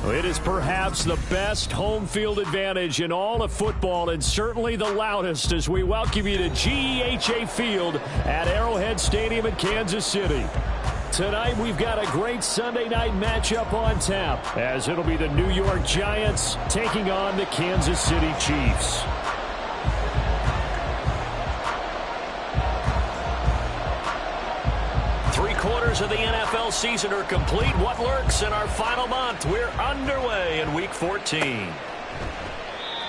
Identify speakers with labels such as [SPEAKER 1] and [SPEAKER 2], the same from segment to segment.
[SPEAKER 1] It is perhaps the best home field advantage in all of football, and certainly the loudest, as we welcome you to GEHA Field at Arrowhead Stadium in Kansas City. Tonight we've got a great Sunday night matchup on tap, as it'll be the New York Giants taking on the Kansas City Chiefs. Three-quarters of the NFL season are complete. What lurks in our final month? We're underway in Week 14.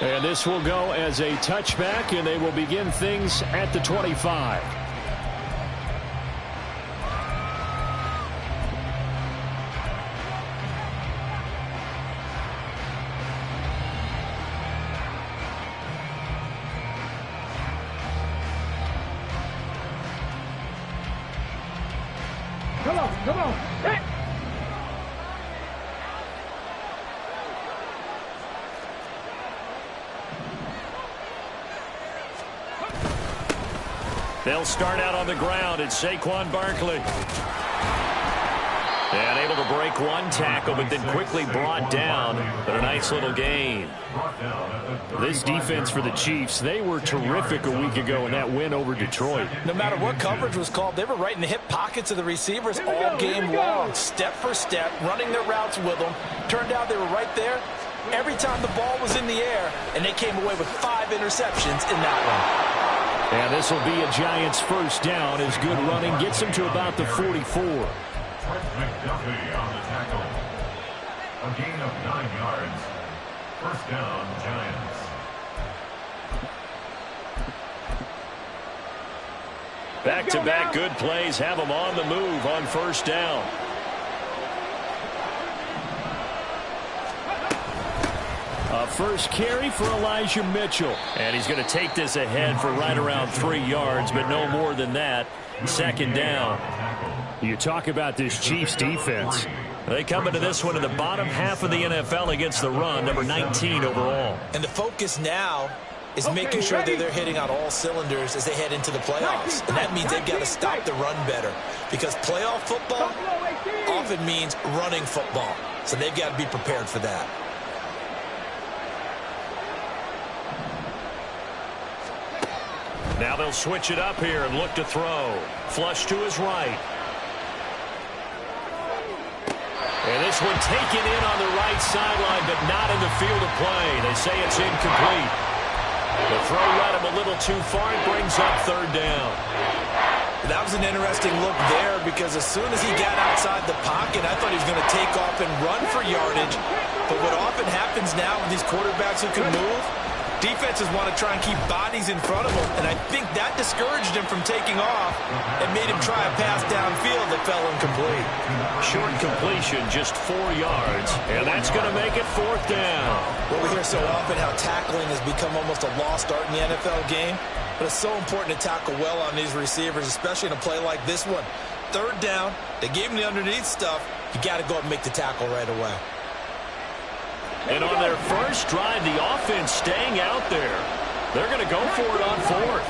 [SPEAKER 1] And this will go as a touchback, and they will begin things at the 25.
[SPEAKER 2] Come on. Hey.
[SPEAKER 1] They'll start out on the ground. It's Saquon Barkley. And able to break one tackle, but then quickly brought down. But a nice little gain. This defense for the Chiefs, they were terrific a week ago in that win over Detroit.
[SPEAKER 3] No matter what coverage was called, they were right in the hip pockets of the receivers all game long. Step for step, running their routes with them. Turned out they were right there every time the ball was in the air, and they came away with 5 interceptions in that one.
[SPEAKER 1] And this will be a Giants first down as good running gets them to about the 44.
[SPEAKER 4] McDuffie on the tackle. A gain of 9 yards. First down, Giants.
[SPEAKER 1] Back-to-back good plays have them on the move on first down. A first carry for Elijah Mitchell. And he's going to take this ahead for right around 3 yards, but no more than that. Second down. You talk about this Chiefs defense. They come into this one in the bottom half of the NFL against the run, number 19 overall.
[SPEAKER 3] And the focus now is making sure that they're hitting on all cylinders as they head into the playoffs. And that means they've got to stop the run better, because playoff football often means running football. So they've got to be prepared for that.
[SPEAKER 1] Now they'll switch it up here and look to throw. Flush to his right. And this one taken in on the right sideline, but not in the field of play. They say it's incomplete. The throw led him a little too far. It brings up third down.
[SPEAKER 3] That was an interesting look there, because as soon as he got outside the pocket, I thought he was going to take off and run for yardage. But what often happens now with these quarterbacks who can move, defenses want to try and keep bodies in front of him, and I think that discouraged him from taking off and made him try a pass downfield that fell incomplete.
[SPEAKER 1] Short completion, just 4 yards, and that's going to make it fourth down.
[SPEAKER 3] Well, we hear so often how tackling has become almost a lost art in the NFL game, but it's so important to tackle well on these receivers, especially in a play like this one. Third down, they gave him the underneath stuff. You got to go up and make the tackle right away.
[SPEAKER 1] And on their first drive, the offense staying out there. They're going to go for it on fourth.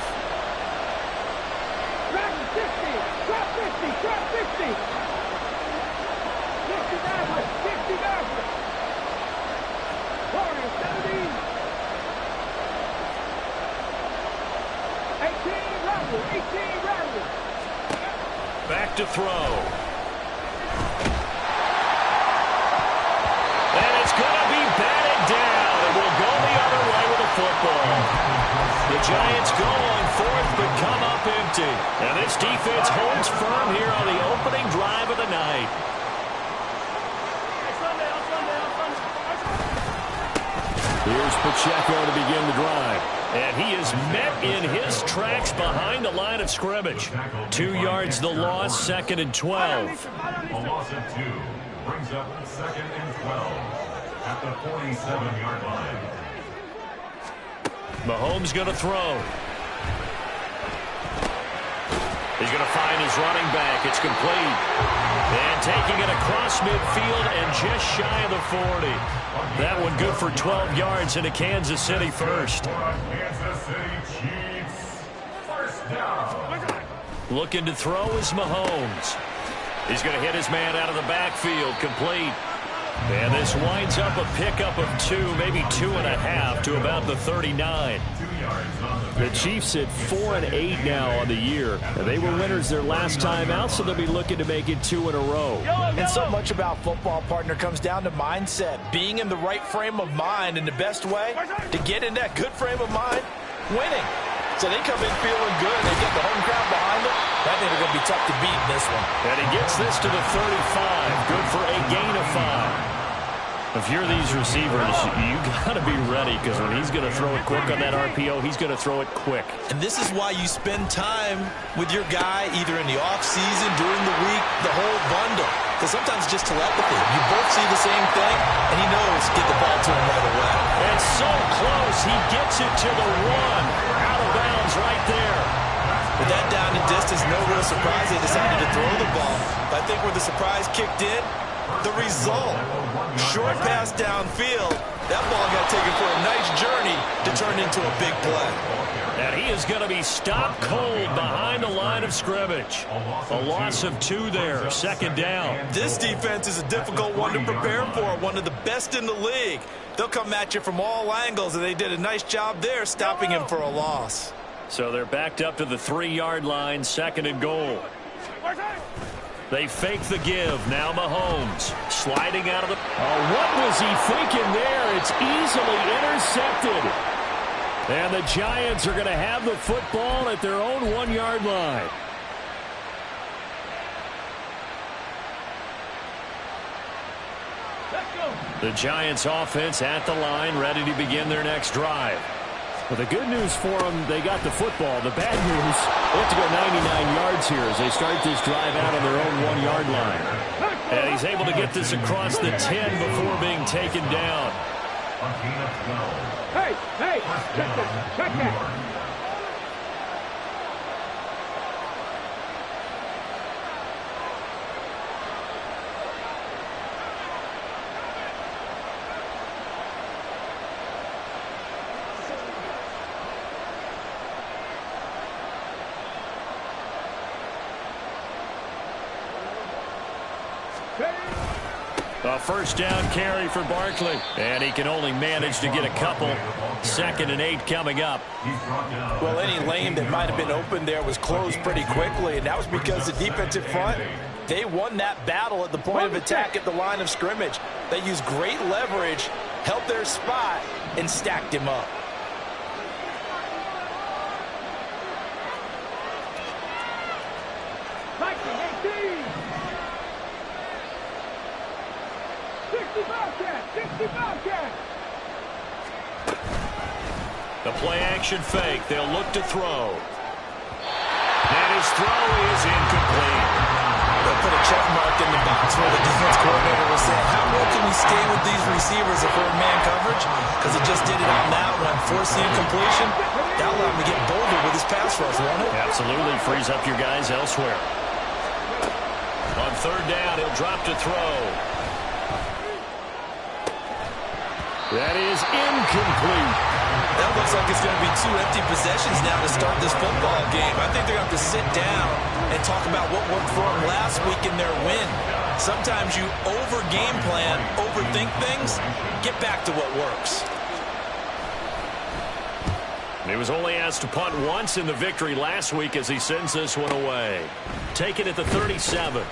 [SPEAKER 2] Drop 50, drop 50, drop 50. 50 backwards, 50 backwards. 40, 70. 18 rattle, 18 rattle.
[SPEAKER 1] Back to throw. And it's going to be batted down, and we'll go the other way with the football. The Giants go on fourth, but come up empty. And this defense holds firm here on the opening drive of the night. Here's Pacheco to begin the drive. And he is met in his tracks behind the line of scrimmage. 2 yards the loss, 2nd and 12.
[SPEAKER 4] A loss of 2 brings up 2nd and 12 at the 47-yard line.
[SPEAKER 1] Mahomes going to throw. He's going to find his running back. It's complete. And taking it across midfield and just shy of the 40. That one good for 12 yards into Kansas City first.
[SPEAKER 4] Kansas City Chiefs, first down.
[SPEAKER 1] Looking to throw is Mahomes. He's going to hit his man out of the backfield. Complete. And this winds up a pickup of 2, maybe 2.5 to about the 39. The Chiefs at 4-8 now on the year. They were winners their last time out, so they'll be looking to make it 2 in a row.
[SPEAKER 3] And so much about football, partner, comes down to mindset. Being in the right frame of mind, and the best way to get in that good frame of mind, winning. So they come in feeling good. They get the home crowd behind them. I think they're going to be tough to beat in this one.
[SPEAKER 1] And he gets this to the 35. Good for a gain of 5. If you're these receivers, you got to be ready, because when he's going to throw it quick on that RPO, he's going to throw it quick.
[SPEAKER 3] And this is why you spend time with your guy either in the offseason, during the week, the whole bundle. Because sometimes it's just telepathy. You both see the same thing, and he knows get the ball to him right away.
[SPEAKER 1] And so close, he gets it to the 1. Out of bounds right there.
[SPEAKER 3] With that down and distance, no real surprise they decided to throw the ball. I think where the surprise kicked in, the result. Short pass downfield. That ball got taken for a nice journey to turn into a big play.
[SPEAKER 1] And he is going to be stopped cold behind the line of scrimmage. A loss of 2 there, 2nd down.
[SPEAKER 3] This defense is a difficult one to prepare for, one of the best in the league. They'll come at you from all angles, and they did a nice job there stopping him for a loss.
[SPEAKER 1] So they're backed up to the 3-yard line, 2nd and goal. They fake the give. Now Mahomes sliding out of the... Oh, what was he thinking there? It's easily intercepted. And the Giants are going to have the football at their own 1-yard line. The Giants offense at the line, ready to begin their next drive. Well, the good news for them, they got the football. The bad news, they have to go 99 yards here as they start this drive out on their own 1-yard line. And he's able to get this across the 10 before being taken down.
[SPEAKER 2] Hey, check that.
[SPEAKER 1] A first down carry for Barkley. And he can only manage to get a couple. 2nd and 8 coming up.
[SPEAKER 3] Well, any lane that might have been open there was closed pretty quickly, and that was because the defensive front, they won that battle at the point of attack at the line of scrimmage. They used great leverage, held their spot, and stacked him up.
[SPEAKER 1] The play action fake. They'll look to throw. And his throw is incomplete.
[SPEAKER 3] They'll put a check mark in the box where the defense coordinator was saying, how well can we stay with these receivers if we're in man coverage? Because he just did it on that one, forcing incompletion. That allowed him to get bolder with his pass rush, won't it?
[SPEAKER 1] Absolutely. Frees up your guys elsewhere. On 3rd down, he'll drop to throw. That is incomplete.
[SPEAKER 3] That looks like it's going to be 2 empty possessions now to start this football game. I think they're going to have to sit down and talk about what worked for them last week in their win. Sometimes you over-game plan, overthink things. Get back to what works.
[SPEAKER 1] He was only asked to punt once in the victory last week as he sends this one away. Taken at the 37.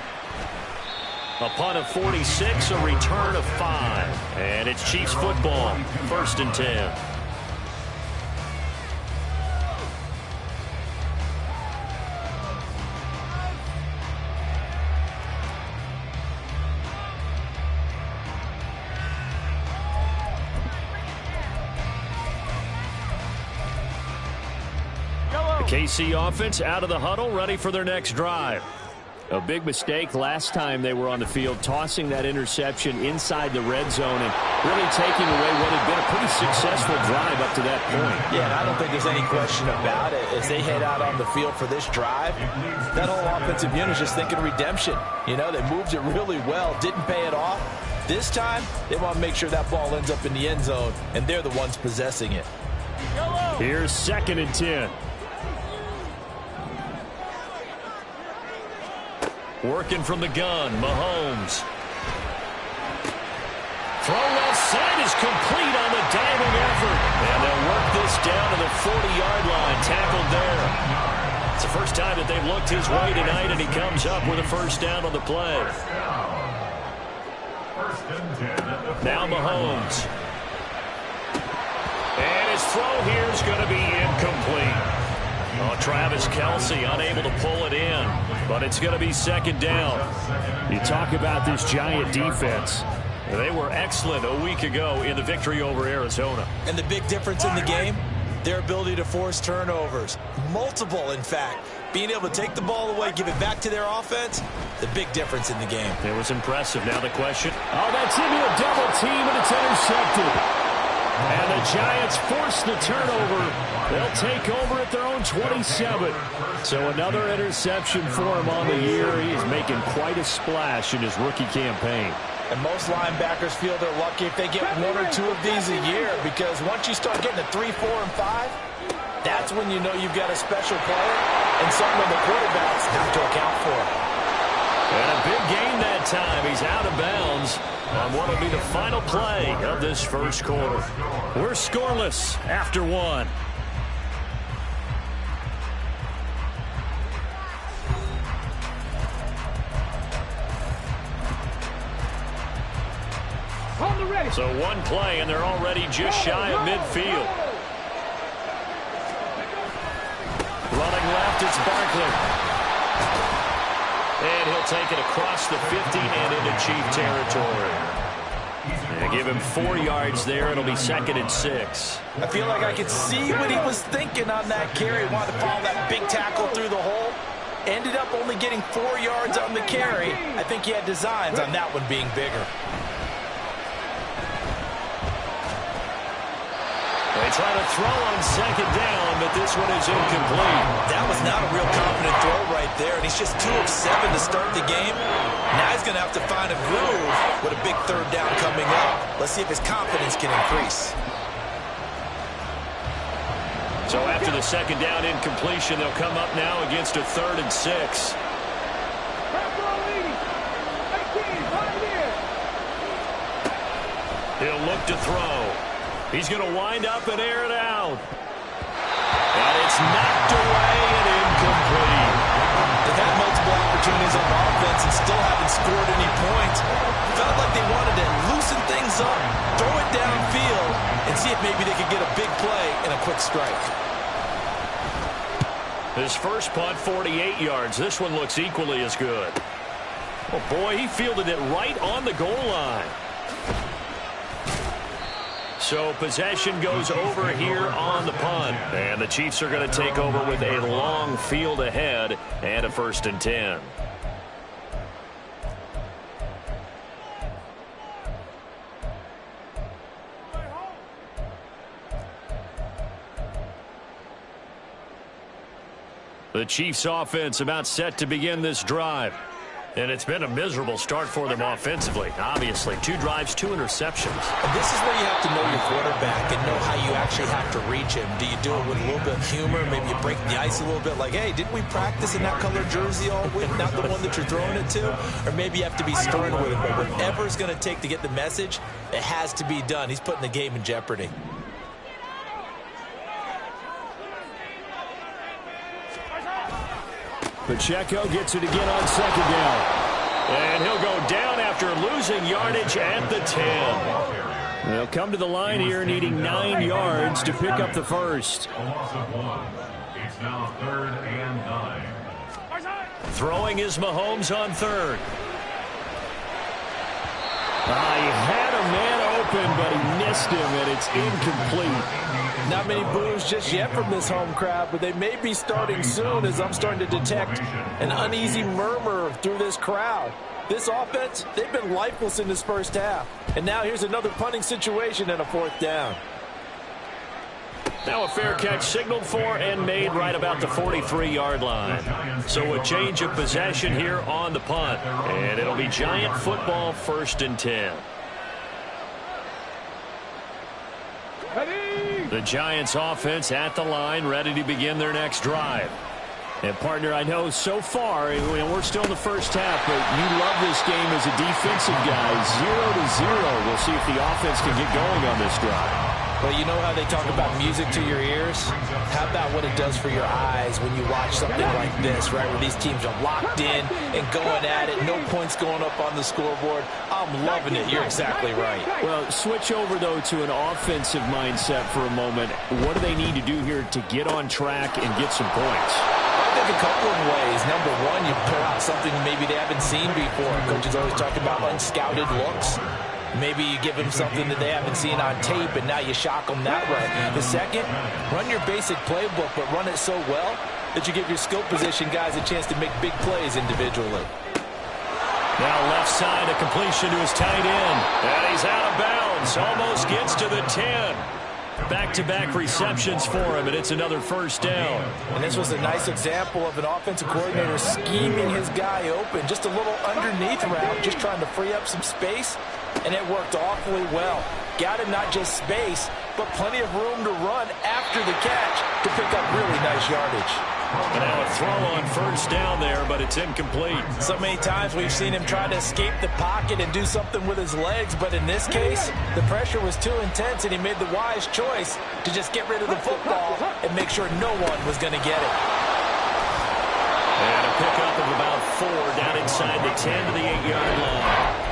[SPEAKER 1] A punt of 46, a return of 5. And it's Chiefs football, 1st and 10. KC offense out of the huddle, ready for their next drive. A big mistake last time they were on the field, tossing that interception inside the red zone and really taking away what had been a pretty successful drive up to that point.
[SPEAKER 3] Yeah, and I don't think there's any question about it. As they head out on the field for this drive, that whole offensive unit is just thinking redemption. You know, they moved it really well, didn't pay it off. This time, they want to make sure that ball ends up in the end zone, and they're the ones possessing it.
[SPEAKER 1] Here's 2nd and 10. Working from the gun, Mahomes. Throw left side is complete on the diving effort. And they'll work this down to the 40-yard line, tackled there. It's the first time that they've looked his way tonight, and he comes up with a first down on the play. Now Mahomes. And his throw here is going to be incomplete. Oh, Travis Kelce unable to pull it in, but it's going to be 2nd down. You talk about this Giant defense. They were excellent a week ago in the victory over Arizona.
[SPEAKER 3] And the big difference in the game, their ability to force turnovers. Multiple, in fact. Being able to take the ball away, give it back to their offense, the big difference in the game.
[SPEAKER 1] It was impressive. Now the question. Oh, that's into a double team, and it's intercepted. And the Giants force the turnover. They'll take over at their own 27. So another interception for him on the year. He is making quite a splash in his rookie campaign.
[SPEAKER 3] And most linebackers feel they're lucky if they get 1 or 2 of these a year, because once you start getting to 3, 4, and 5, that's when you know you've got a special player and something the quarterbacks have to account for.
[SPEAKER 1] And a big gain that time. He's out of bounds on what will be the final play of this first quarter. We're scoreless after 1. So 1 play, and they're already just shy of midfield. Running left, it's Barkley. And he'll take it across the 50 and into Chief territory. And give him 4 yards there. It'll be 2nd and 6.
[SPEAKER 3] I feel like I could see what he was thinking on that carry. Wanted to follow that big tackle through the hole. Ended up only getting 4 yards on the carry. I think he had designs on that one being bigger.
[SPEAKER 1] They try to throw on 2nd down, but this one is incomplete.
[SPEAKER 3] That was not a real confident throw right there, and he's just 2 of 7 to start the game. Now he's going to have to find a groove with a big 3rd down coming up. Let's see if his confidence can increase.
[SPEAKER 1] So after the 2nd down incompletion, they'll come up now against a 3rd and 6. He'll look to throw. He's going to wind up and air it out. And it's knocked away and incomplete.
[SPEAKER 3] They've had multiple opportunities on offense and still haven't scored any points. Felt like they wanted to loosen things up, throw it downfield, and see if maybe they could get a big play and a quick strike.
[SPEAKER 1] His first punt, 48 yards. This one looks equally as good. Oh, boy, he fielded it right on the goal line. So possession goes over here on the punt. And the Chiefs are going to take over with a long field ahead and a 1st and 10. The Chiefs offense about set to begin this drive. And it's been a miserable start for them offensively. Obviously, 2 drives, 2 interceptions.
[SPEAKER 3] And this is where you have to know your quarterback and know how you actually have to reach him. Do you do it with a little bit of humor? Maybe you break the ice a little bit like, hey, didn't we practice in that color jersey all week? Not the one that you're throwing it to? Or maybe you have to be stern with him. But whatever it's going to take to get the message, it has to be done. He's putting the game in jeopardy.
[SPEAKER 1] Pacheco gets it again on 2nd down. And he'll go down after losing yardage at the 10. They'll come to the line here needing 9 yards to pick up the first.
[SPEAKER 4] A loss of 1. It's now 3rd and 9.
[SPEAKER 1] Throwing is Mahomes on 3rd. He had a man open, but he missed him, and it's incomplete.
[SPEAKER 3] Not many boos just yet from this home crowd, but they may be starting soon as I'm starting to detect an uneasy murmur through this crowd. This offense, they've been lifeless in this first half. And now here's another punting situation and a 4th down.
[SPEAKER 1] Now a fair catch signaled for and made right about the 43-yard line. So a change of possession here on the punt. And it'll be Giant football, 1st and 10. The Giants offense at the line, ready to begin their next drive. And, partner, I know so far, we're still in the first half, but you love this game as a defensive guy. 0-0. We'll see if the offense can get going on this drive.
[SPEAKER 3] Well, you know how they talk about music to your ears? How about what it does for your eyes when you watch something like this, right, where these teams are locked in and going at it, no points going up on the scoreboard? I'm loving it. You're exactly right.
[SPEAKER 1] Well, switch over, though, to an offensive mindset for a moment. What do they need to do here to get on track and get some points?
[SPEAKER 3] I think a couple of ways. Number one, you pull out something maybe they haven't seen before. Coaches always talk about unscouted looks. Maybe you give them something that they haven't seen on tape, and now you shock them that way. The second, run your basic playbook, but run it so well that you give your skill position guys a chance to make big plays individually.
[SPEAKER 1] Now left side, a completion to his tight end. And he's out of bounds. Almost gets to the 10. Back-to-back receptions for him, and it's another 1st down.
[SPEAKER 3] And this was a nice example of an offensive coordinator scheming his guy open. Just a little underneath route, just trying to free up some space, and it worked awfully well. Got him not just space, but plenty of room to run after the catch to pick up really nice yardage.
[SPEAKER 1] And now a throw on 1st down there, but it's incomplete.
[SPEAKER 3] So many times we've seen him try to escape the pocket and do something with his legs, but in this case, the pressure was too intense, and he made the wise choice to just get rid of the football and make sure no one was going to get it.
[SPEAKER 1] And a pickup of about 4 down inside the 10 to the 8-yard line.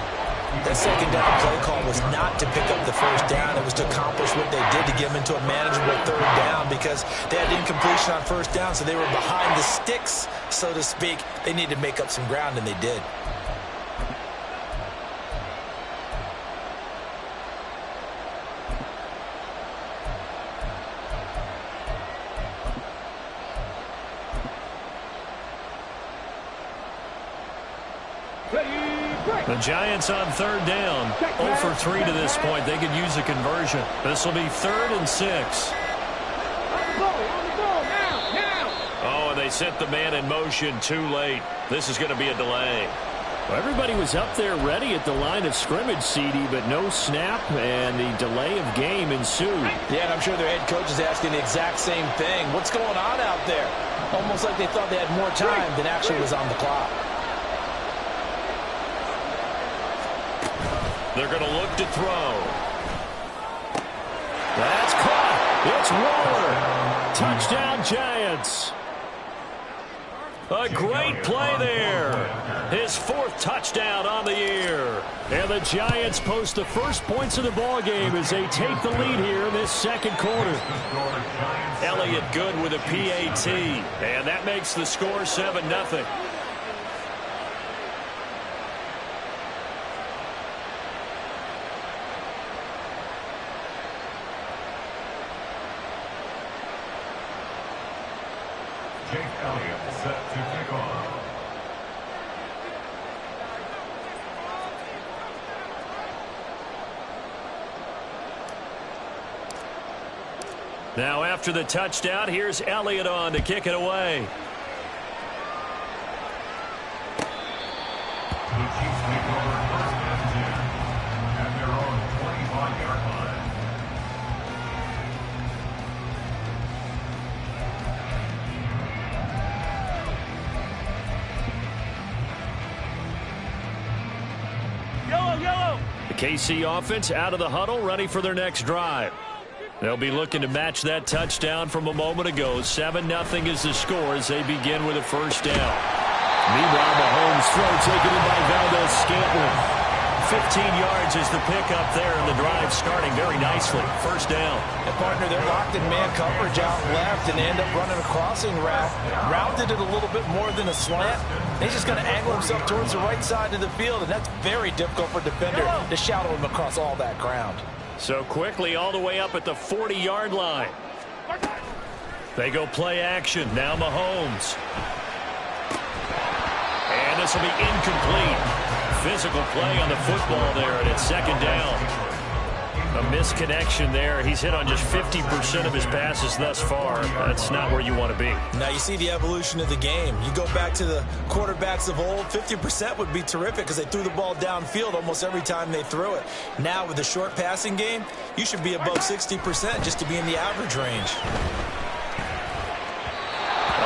[SPEAKER 3] That 2nd down play call was not to pick up the 1st down. It was to accomplish what they did to get them into a manageable 3rd down because they had incompletion on 1st down, so they were behind the sticks, so to speak. They needed to make up some ground, and they did.
[SPEAKER 1] The Giants on 3rd down. 0 for 3 to this point. They could use a conversion. This will be 3rd and 6. Oh, and they sent the man in motion too late. This is going to be a delay. Well, everybody was up there ready at the line of scrimmage, CD, but no snap, and the delay of game ensued.
[SPEAKER 3] Yeah, and I'm sure their head coach is asking the exact same thing. What's going on out there? Almost like they thought they had more time than actually was on the clock.
[SPEAKER 1] They're going to look to throw. That's caught. It's Waller. Touchdown, Giants. A great play there. His 4th touchdown on the year. And the Giants post the first points of the ball game as they take the lead here in this 2nd quarter. Elliott good with a PAT. And that makes the score 7-0.
[SPEAKER 4] Jake Elliott set to kick off.
[SPEAKER 1] Now after the touchdown, here's Elliott on to kick it away.
[SPEAKER 4] The Chiefs take over 1st and 10 at their own 25-yard line.
[SPEAKER 1] The KC offense out of the huddle, ready for their next drive. They'll be looking to match that touchdown from a moment ago. 7-0 is the score as they begin with a 1st down. Meanwhile, Mahomes throw taken in by Valdez Scantling. 15 yards is the pickup there, and the drive starting very nicely. First down.
[SPEAKER 3] And partner, they're locked in man coverage out left, and they end up running a crossing route. Rounded it a little bit more than a slant. He's just going to angle himself towards the right side of the field, and that's very difficult for a defender to shadow him across all that ground.
[SPEAKER 1] So quickly all the way up at the 40-yard line. They go play action. Now Mahomes. And this will be incomplete. Physical play on the football there, and it's second down. A misconnection there. He's hit on just 50% of his passes thus far. That's not where you want to be.
[SPEAKER 3] Now you see the evolution of the game. You go back to the quarterbacks of old, 50% would be terrific because they threw the ball downfield almost every time they threw it. Now with the short passing game, you should be above 60% just to be in the average range.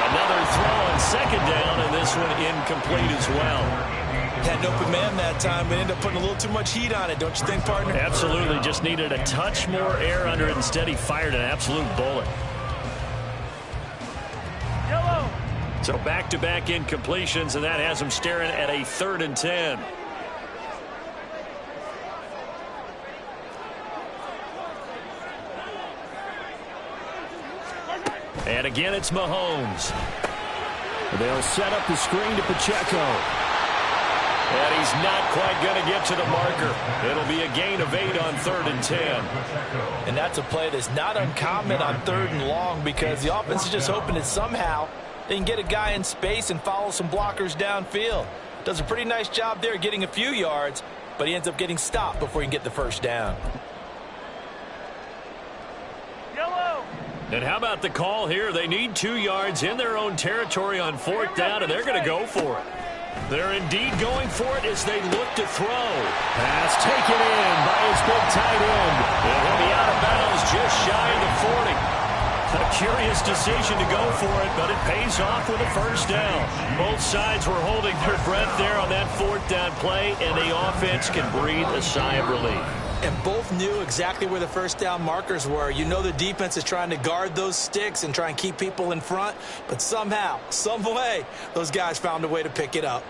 [SPEAKER 1] Another throw on second down, and this one incomplete as well.
[SPEAKER 3] Had an open man that time, but ended up putting a little too much heat on it, don't you think, partner?
[SPEAKER 1] Absolutely. Just needed a touch more air under it. Instead, he fired an absolute bullet.
[SPEAKER 2] Yellow.
[SPEAKER 1] So back-to-back incompletions, and that has him staring at a 3rd and 10. And again, it's Mahomes. They'll set up the screen to Pacheco. And he's not quite going to get to the marker. It'll be a gain of 8 on 3rd and 10.
[SPEAKER 3] And that's a play that's not uncommon on 3rd and long because the offense is just hoping that somehow they can get a guy in space and follow some blockers downfield. Does a pretty nice job there getting a few yards, but he ends up getting stopped before he can get the first down.
[SPEAKER 2] Yellow.
[SPEAKER 1] And how about the call here? They need 2 yards in their own territory on 4th down, and they're going to go for it. They're indeed going for it as they look to throw. Pass taken in by his big tight end. And he'll be out of bounds just shy of the 40. A curious decision to go for it, but it pays off with a first down. Both sides were holding their breath there on that 4th down play, and the offense can breathe a sigh of relief.
[SPEAKER 3] And both knew exactly where the first down markers were. You know the defense is trying to guard those sticks and try and keep people in front, but somehow, some way, those guys found a way to pick it up.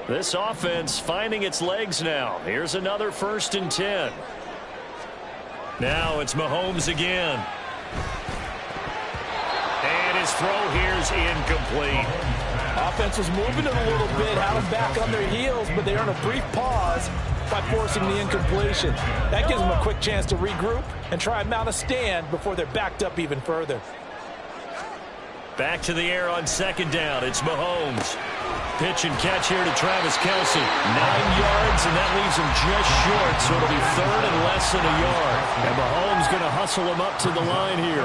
[SPEAKER 1] This offense finding its legs now. Here's another 1st and 10. Now it's Mahomes again. And his throw here's incomplete.
[SPEAKER 3] Offense was moving it a little bit, had them back on their heels, but they earn a brief pause by forcing the incompletion. That gives them a quick chance to regroup and try and mount a stand before they're backed up even further.
[SPEAKER 1] Back to the air on 2nd down. It's Mahomes. Pitch and catch here to Travis Kelce. 9 yards, and that leaves him just short, so it'll be 3rd and less than a yard. And Mahomes going to hustle him up to the line here.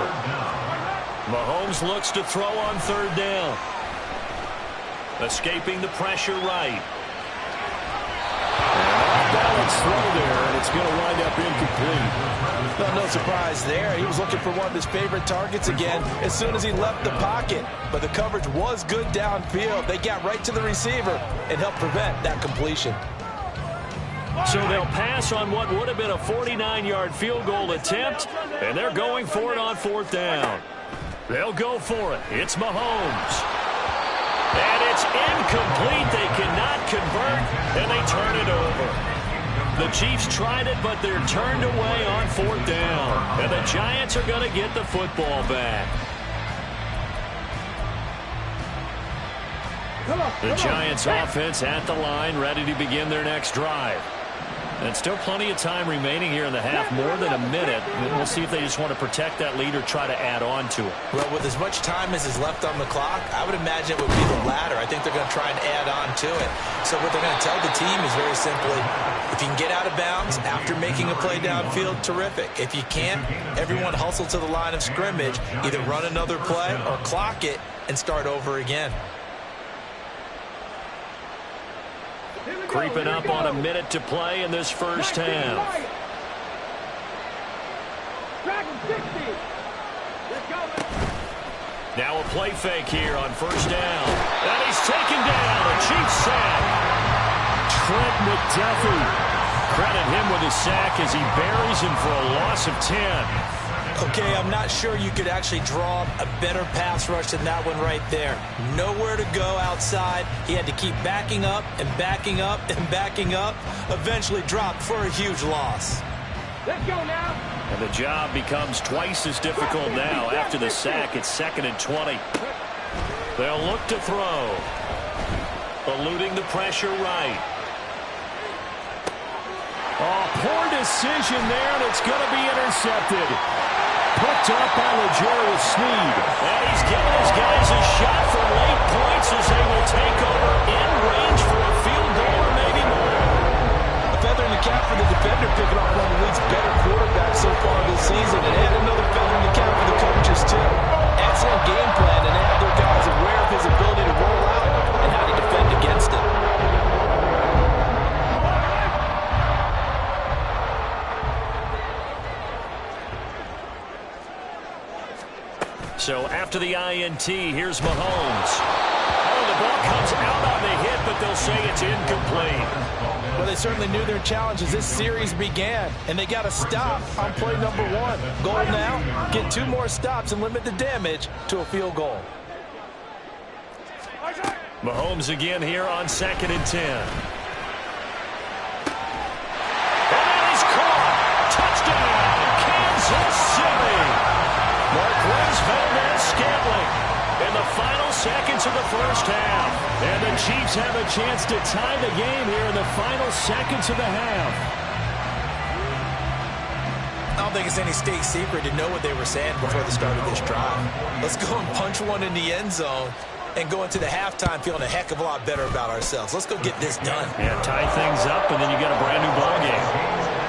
[SPEAKER 1] Mahomes looks to throw on 3rd down. Escaping the pressure right. Off-balance throw there, and it's going to wind up incomplete.
[SPEAKER 3] Well, no surprise there. He was looking for one of his favorite targets again as soon as he left the pocket. But the coverage was good downfield. They got right to the receiver and helped prevent that completion.
[SPEAKER 1] So they'll pass on what would have been a 49-yard field goal attempt, and they're going for it on 4th down. They'll go for it. It's Mahomes. And it's incomplete. They cannot convert, and they turn it over. The Chiefs tried it, but they're turned away on 4th down. And the Giants are going to get the football back. The Giants offense at the line, ready to begin their next drive. And still plenty of time remaining here in the half, more than a minute. We'll see if they just want to protect that lead or try to add on to it.
[SPEAKER 3] Well, with as much time as is left on the clock, I would imagine it would be the latter. I think they're going to try and add on to it. So what they're going to tell the team is very simply, if you can get out of bounds after making a play downfield, terrific. If you can't, everyone hustle to the line of scrimmage, either run another play or clock it and start over again.
[SPEAKER 1] Creeping up on a minute to play in this first half. Now a play fake here on 1st down. And he's taken down. A Chiefs sack. Trent McDuffie credit him with a sack as he buries him for a loss of 10.
[SPEAKER 3] Okay, I'm not sure you could actually draw a better pass rush than that one right there. Nowhere to go outside. He had to keep backing up and backing up and backing up. Eventually dropped for a huge loss.
[SPEAKER 2] Let's go now.
[SPEAKER 1] And the job becomes twice as difficult now. After the sack, it's 2nd and 20. They'll look to throw. Eluding the pressure right. Oh, poor decision there, and it's going to be intercepted. Picked up by L'Jarius Sneed. And he's giving his guys a shot for late points as they will take over in range for a field goal or maybe more.
[SPEAKER 3] A feather in the cap for the defender, picking off one of the league's better quarterbacks so far this season. And add another feather in the cap for the coaches, too. Excellent game plan, and have their guys aware of his ability to roll out and how to defend against it.
[SPEAKER 1] So after the INT, here's Mahomes. Oh, the ball comes out on the hit, but they'll say it's incomplete.
[SPEAKER 3] Well, they certainly knew their challenge as this series began, and they got to stop on play number 1. Goal now, get 2 more stops and limit the damage to a field goal.
[SPEAKER 1] Mahomes again here on 2nd and 10. And that is caught. Touchdown, Kansas City. Marquez Valdes-Scantling in the final seconds of the first half. And the Chiefs have a chance to tie the game here in the final seconds of the half.
[SPEAKER 3] I don't think it's any state secret to know what they were saying before the start of this drive. Let's go and punch one in the end zone and go into the halftime feeling a heck of a lot better about ourselves. Let's go get this done.
[SPEAKER 1] Yeah, tie things up, and then you got a brand new ball game.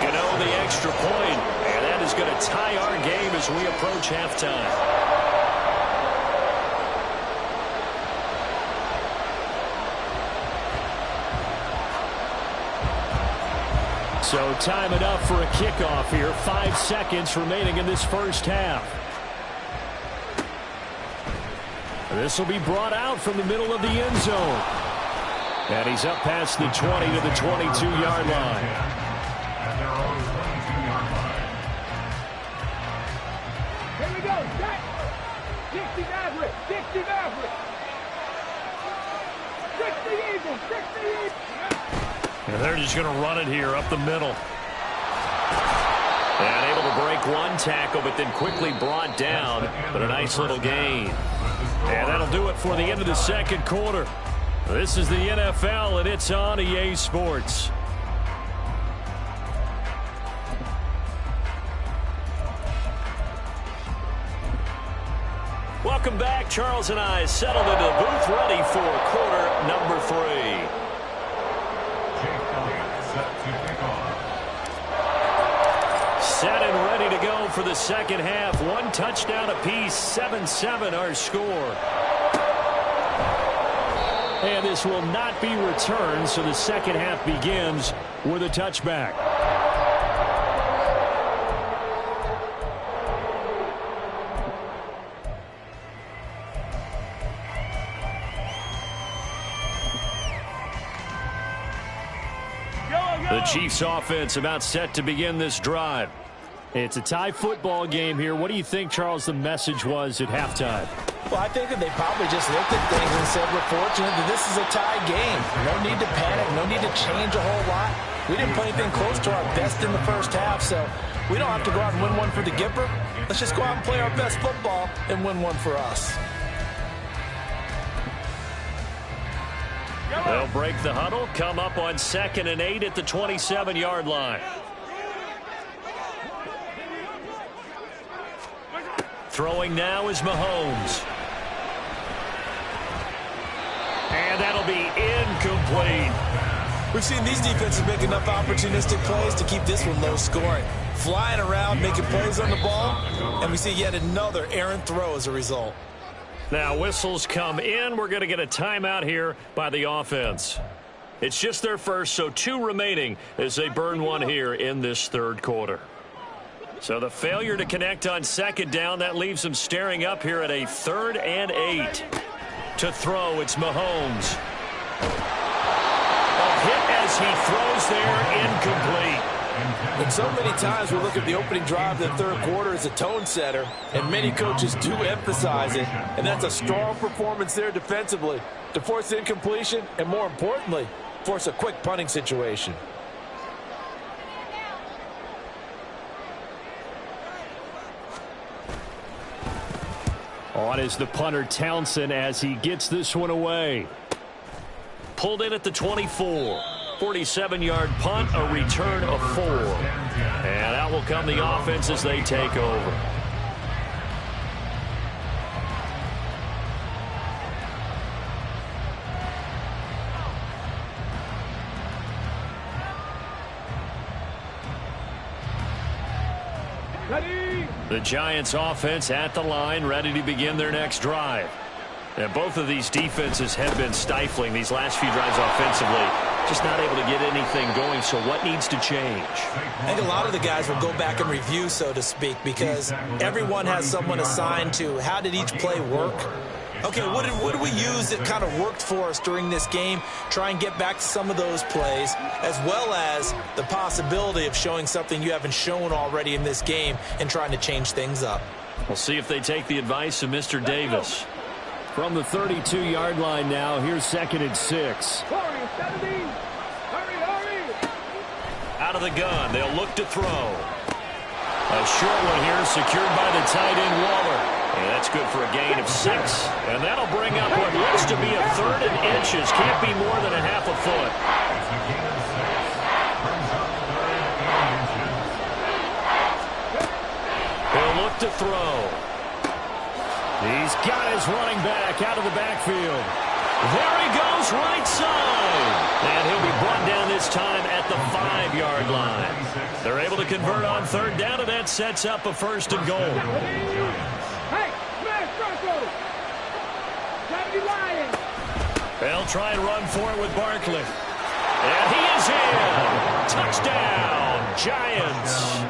[SPEAKER 1] You know, the extra point, and that is going to tie our game as we approach halftime. So time enough for a kickoff here. 5 seconds remaining in this first half. This will be brought out from the middle of the end zone. And he's up past the 20 to the 22-yard line.
[SPEAKER 4] At their own 22-yard line.
[SPEAKER 2] Here we go. Set. 60 Maverick. 60 Maverick. 60 Eagles. 60 Eagles.
[SPEAKER 1] And they're just going to run it here up the middle. And able to break one tackle, but then quickly brought down. But a nice little gain. And that'll do it for the end of the second quarter. This is the NFL, and it's on EA Sports. Welcome back. Charles and I settled into the booth, ready for quarter number 3. Set and ready to go for the second half. 1 touchdown apiece, 7-7 our score. And this will not be returned, so the second half begins with a touchback. The Chiefs offense about set to begin this drive. It's a tie football game here. What do you think, Charles, the message was at halftime?
[SPEAKER 3] Well, I think that they probably just looked at things and said, we're fortunate that this is a tie game. No need to panic. No need to change a whole lot. We didn't play anything close to our best in the first half, so we don't have to go out and win one for the Gipper. Let's just go out and play our best football and win one for us.
[SPEAKER 1] They'll break the huddle, come up on 2nd and 8 at the 27-yard line. Throwing now is Mahomes. And that'll be incomplete.
[SPEAKER 3] We've seen these defenses make enough opportunistic plays to keep this one low scoring. Flying around, making plays on the ball, and we see yet another errant throw as a result.
[SPEAKER 1] Now whistles come in. We're going to get a timeout here by the offense. It's just their first, so 2 remaining as they burn one here in this third quarter. So the failure to connect on 2nd down, that leaves them staring up here at a 3rd and 8. To throw, it's Mahomes. A hit as as he throws there, incomplete.
[SPEAKER 3] And so many times we look at the opening drive of the third quarter as a tone setter, and many coaches do emphasize it, and that's a strong performance there defensively to force incompletion and, more importantly, force a quick punting situation.
[SPEAKER 1] On is the punter Townsend as he gets this one away. Pulled in at the 24. 47-yard punt, a return of 4. And out will come the offense as they take over.
[SPEAKER 2] Ready.
[SPEAKER 1] The Giants offense at the line, ready to begin their next drive. And both of these defenses have been stifling these last few drives offensively. Just not able to get anything going, so what needs to change?
[SPEAKER 3] I think a lot of the guys will go back and review, so to speak, because everyone has someone assigned to how did each play work. Okay, what did we use that kind of worked for us during this game? Try and get back to some of those plays, as well as the possibility of showing something you haven't shown already in this game and trying to change things up.
[SPEAKER 1] We'll see if they take the advice of Mr. Davis. From the 32-yard line now, here's 2nd and 6.
[SPEAKER 2] Hurry, 70. Hurry.
[SPEAKER 1] Out of the gun, they'll look to throw. A short one here, secured by the tight end Waller. And that's good for a gain of 6. And that'll bring up what looks to be a 3rd and inches. Can't be more than a half a foot. He'll look to throw. He's got his running back out of the backfield. There he goes, right side. And he'll be brought down this time at the 5-yard line. They're able to convert on 3rd down, and that sets up a 1st and goal.
[SPEAKER 2] Hey, smash Bronco. 70 Lions.
[SPEAKER 1] They'll try and run for it with Barkley. And he is in. Touchdown, Giants.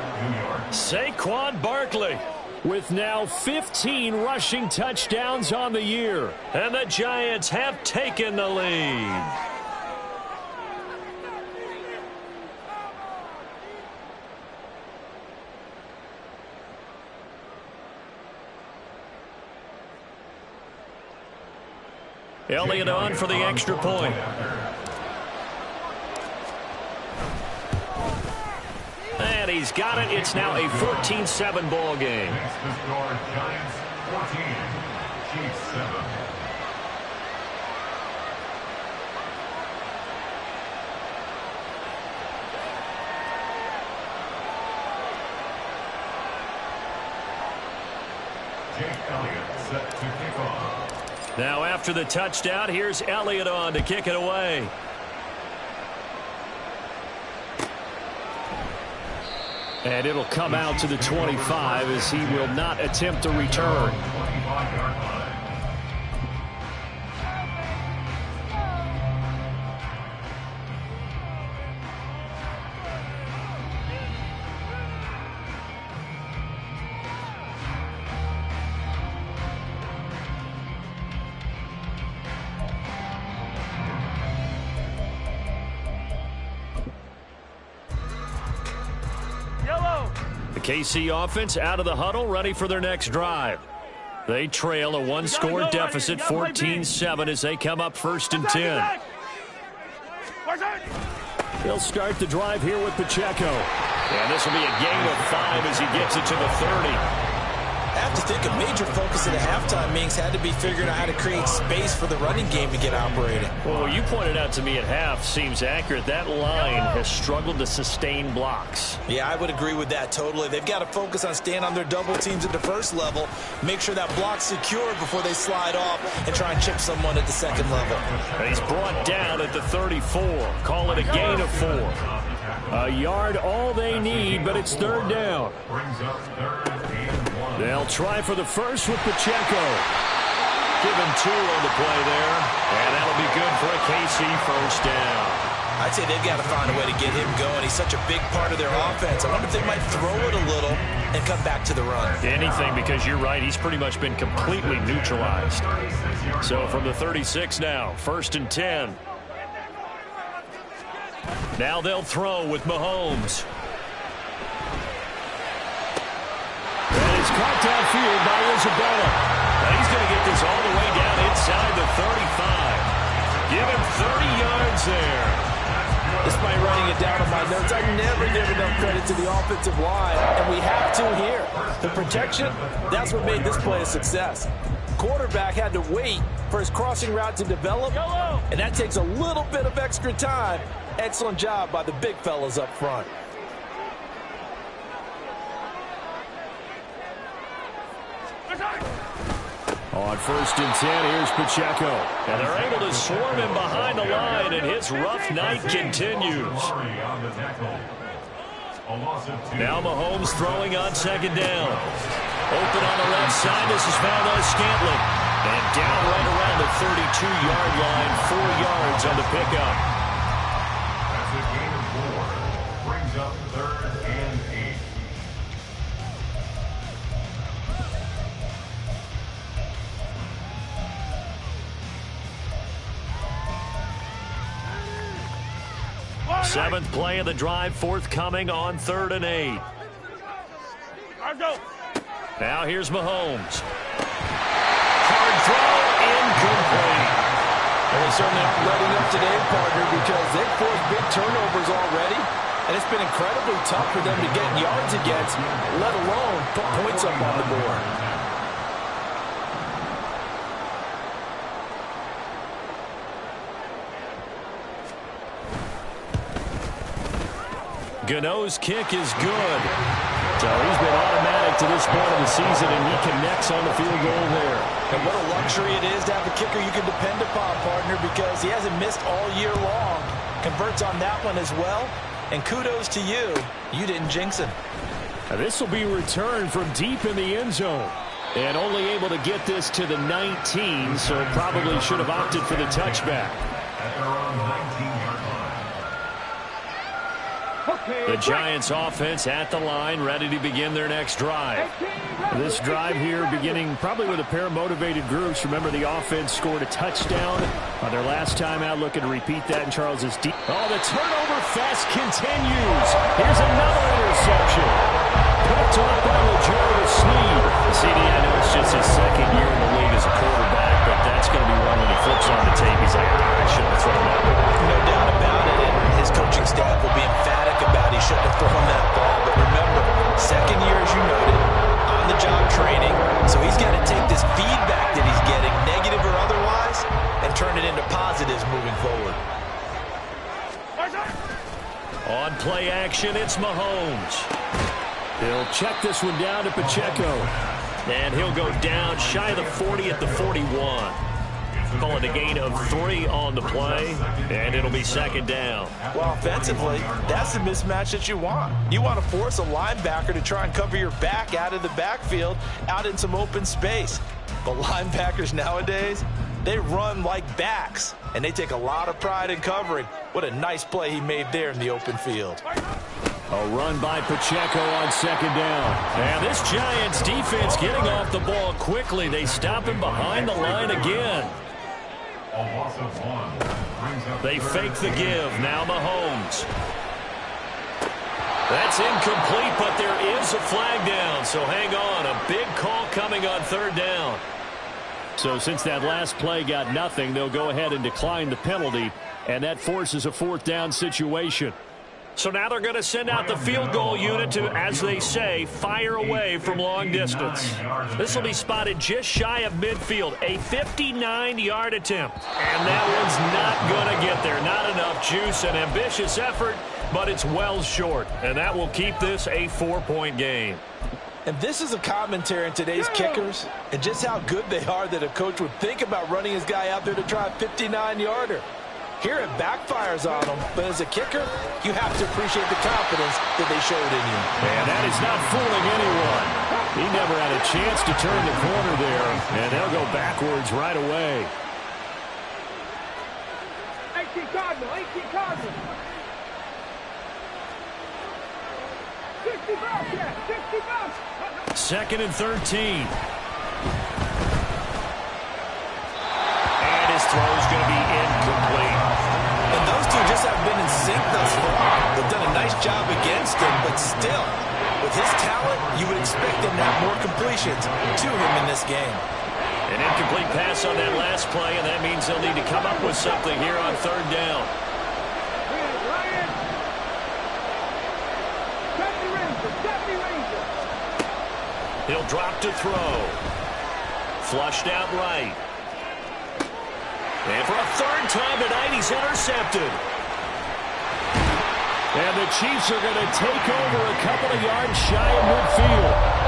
[SPEAKER 1] Saquon Barkley with now 15 rushing touchdowns on the year. And the Giants have taken the lead. Elliott on for the extra point. And he's got it. It's now a 14-7 ball game.
[SPEAKER 4] Giants 14, Chiefs 7. Jake Elliott set to kick off.
[SPEAKER 1] Now after the touchdown, here's Elliott on to kick it away. And it'll come out to the 25 as he will not attempt a return.
[SPEAKER 4] 25-yard line.
[SPEAKER 1] KC offense out of the huddle, ready for their next drive. They trail a one-score deficit, 14-7, as they come up 1st and 10. They'll start the drive here with Pacheco. And this will be a gain of 5 as he gets it to the 30.
[SPEAKER 3] I have to think a major focus at the halftime meetings had to be figuring out how to create space for the running game to get operating.
[SPEAKER 1] Well, you pointed out to me at half seems accurate. That line has struggled to sustain blocks.
[SPEAKER 3] Yeah, I would agree with that totally. They've got to focus on staying on their double teams at the first level, make sure that block's secured before they slide off, and try and chip someone at the second level.
[SPEAKER 1] And he's brought down at the 34. Call it a gain of 4. A yard all they need, but it's 3rd down.
[SPEAKER 4] Brings up 3rd and 1.
[SPEAKER 1] They'll try for the first with Pacheco. Give him 2 on the play there. And that'll be good for a KC 1st down.
[SPEAKER 3] I'd say they've got to find a way to get him going. He's such a big part of their offense. I wonder if they might throw it a little and come back to the run.
[SPEAKER 1] Anything, because you're right. He's pretty much been completely neutralized. So from the 36 now, 1st and 10. Now they'll throw with Mahomes. That is caught downfield by Isabella. And he's going to get this all the way down inside the 35. Give him 30 yards there.
[SPEAKER 3] Despite writing it down on my notes, I never give enough credit to the offensive line, and we have to here. The protection, that's what made this play a success. Quarterback had to wait for his crossing route to develop, and that takes a little bit of extra time. Excellent job by the big fellas up front.
[SPEAKER 1] On 1st and 10, here's Pacheco. And they're able to swarm him behind the line, and his rough night continues. Now Mahomes throwing on 2nd down. Open on the left side, this is Valdes-Scantling. And down right around the 32-yard line, 4 yards on the pickup.
[SPEAKER 4] That's a gain of 4. Brings up 3rd and 8.
[SPEAKER 1] Seventh play of the drive forthcoming on 3rd and 8. Now here's Mahomes. Hard throw, incomplete.
[SPEAKER 3] Well, they certainly aren't letting up today, partner, because they've forced big turnovers already, and it's been incredibly tough for them to get yards against, let alone put points up on the board.
[SPEAKER 1] Gano's kick is good. So he's been automatic to this point of the season, and he connects on the field goal there.
[SPEAKER 3] And what a luxury it is to have a kicker you can depend upon, partner, because he hasn't missed all year long. Converts on that one as well. And kudos to you. You didn't jinx him.
[SPEAKER 1] Now this will be returned from deep in the end zone. And only able to get this to the 19, so probably should have opted for the touchback.
[SPEAKER 4] At their own 19-yard line.
[SPEAKER 1] The Giants offense at the line, ready to begin their next drive. This drive here beginning probably with a pair of motivated groups. Remember, the offense scored a touchdown on their last time out. Looking to repeat that in Charles's deep. Oh, the turnover fest continues. Here's another interception. Picked off by L'Jarius Sneed. CD, I know it's just his 2nd year in the league as a quarterback, but that's going to be one when he flips on the tape. He's like, I should have thrown that.
[SPEAKER 3] No doubt about it, and his coaching staff will be emphatic about he shouldn't have thrown that ball. But remember, 2nd year, as you noted, on-the-job training, so he's got to take this feedback that he's getting, negative or otherwise, and turn it into positives moving forward.
[SPEAKER 1] On play action, it's Mahomes. He'll check this one down to Pacheco. And he'll go down shy of the 40 at the 41. Call it a gain of 3 on the play, and it'll be 2nd down.
[SPEAKER 3] Well, offensively, that's the mismatch that you want. You want to force a linebacker to try and cover your back out of the backfield, out in some open space. But linebackers nowadays, they run like backs, and they take a lot of pride in covering. What a nice play he made there in the open field.
[SPEAKER 1] A run by Pacheco on 2nd down. And this Giants defense getting off the ball quickly. They stop him behind the line again.
[SPEAKER 4] A loss of 1. Brings up
[SPEAKER 1] They
[SPEAKER 4] 3rd
[SPEAKER 1] fake the
[SPEAKER 4] and
[SPEAKER 1] give. Now Mahomes. That's incomplete, but there is a flag down. So hang on. A big call coming on 3rd down. So since that last play got nothing, they'll go ahead and decline the penalty. And that forces a 4th down situation. So now they're going to send out the field goal unit to, as they say, fire away from long distance. This will be spotted just shy of midfield, a 59-yard attempt. And that one's not going to get there. Not enough juice, an ambitious effort, but it's well short. And that will keep this a 4-point game.
[SPEAKER 3] And this is a commentary on today's kickers and just how good they are that a coach would think about running his guy out there to try a 59-yarder. Here it backfires on them, but as a kicker, you have to appreciate the confidence that they showed in you.
[SPEAKER 1] And that is not fooling anyone. He never had a chance to turn the corner there, and they'll go backwards right away.
[SPEAKER 2] 18 Cardinal, 18 Cardinal. 60 bucks, yeah, 60 bucks.
[SPEAKER 1] 2nd and 13. And his throw is going to be incomplete.
[SPEAKER 3] And those two just have been in sync thus far. They've done a nice job against him, but still, with his talent, you would expect him to have more completions to him in this game.
[SPEAKER 1] An incomplete pass on that last play, and that means they'll need to come up with something here on third down. He'll drop to throw. Flushed out right. And for a third time tonight, he's intercepted. And the Chiefs are going to take over a couple of yards shy of midfield.